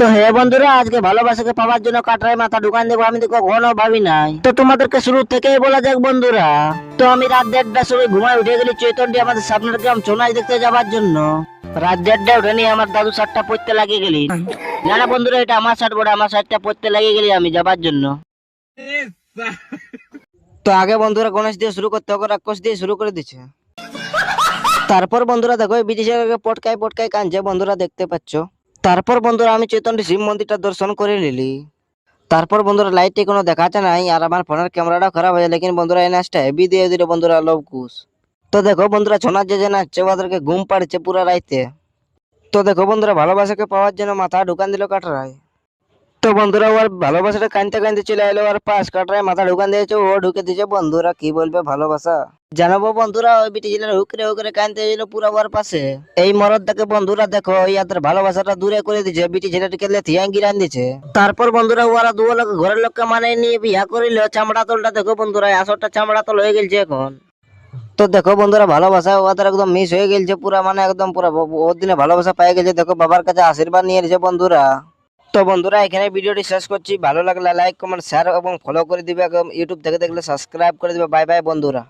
তো হে বন্ধুরা, আজকে ভালোবাসাকে পাওয়ার জন্য কাটরায় মাথা ঢুকান দেবো আমি তো কখনো ভাবি নাই। তো তোমাদেরকে শুরু থেকেই বলা যাক বন্ধুরা। তো আমি রাত 1:30টার সময় ঘুমায় উঠে গেলি চৈতন্যটি আমাদের সামনের গ্রাম চোনাই দেখতে যাবার জন্য। রাত 1:30 উঠে নিয়ে আমার দাদু শার্টটা পরতে লাগিয়ে গেলি। না না বন্ধুরা, এটা আমার শার্ট বড়, আমার শার্টটা পরতে লাগিয়ে গেলি আমি যাবার জন্য। তো আগে বন্ধুরা গণেশ দিয়ে শুরু করতে হবে, রাক্ষস দিয়ে শুরু করে দিচ্ছে। তারপর বন্ধুরা দেখো ব্রিটিশের পটকায় পটকায় কাঁদছে বন্ধুরা দেখতে পাচ্ছ। তারপর বন্ধুরা আমি চৈতন্য শিব মন্দিরটা দর্শন করে নিলি। তারপর বন্ধুরা লাইটে কোনো দেখাচ্ছে নাই আর আমার ফোনের ক্যামেরাটা খারাপ হয়ে যায়, লেকিন বন্ধুরা এই নাচটা হেভি দিয়ে দিল বন্ধুরা লবকুশ। তো দেখো বন্ধুরা ছোনা যে নাচছে ওদেরকে ঘুম পাড়ছে পুরা রাইতে। তো দেখো বন্ধুরা ভালোবাসাকে পাওয়ার জন্য মাথা ঢুকান দিল কাটরায়। তো বন্ধুরা ওর ভালোবাসাটা কানতে কানতে চলে এলো আর পাশ কাটরায় মাথা ঢুকান দিয়েছে, ও ঢুকে দিয়েছে বন্ধুরা কি বলবে ভালোবাসা। জানাবো বন্ধুরা ওই বিটি ছেলের হুকরে হুকরে কানতে ছিল পুরা ওর পাশে। এই মরদটাকে বন্ধুরা দেখো ইয়াদের ভালোবাসাটা দূরে করে দিছে, বিটি ছেলেটাকে লেথিয়াং গিরান দিছে। তারপর বন্ধুরা ওরা দু লোক ঘরের লোককে মানে নিয়ে বিয়া করিল। চামড়া তলটা দেখো বন্ধুরা, আসরটা চামড়া তল হয়ে গেছে এখন। তো দেখো বন্ধুরা ভালোবাসা ওদের একদম মিস হয়ে গেছে পুরা, মানে একদম পুরা ওর দিনে ভালোবাসা পেয়ে গেছে। দেখো বাবার কাছে আশীর্বাদ নিয়ে নিয়েছে বন্ধুরা। তো বন্ধুরা এখানে ভিডিওটি শেষ করছি, ভালো লাগলে লাইক কমেন্ট শেয়ার এবং ফলো করে দিবে, ইউটিউব থেকে দেখলে সাবস্ক্রাইব করে দিবে। বাই বাই বন্ধুরা।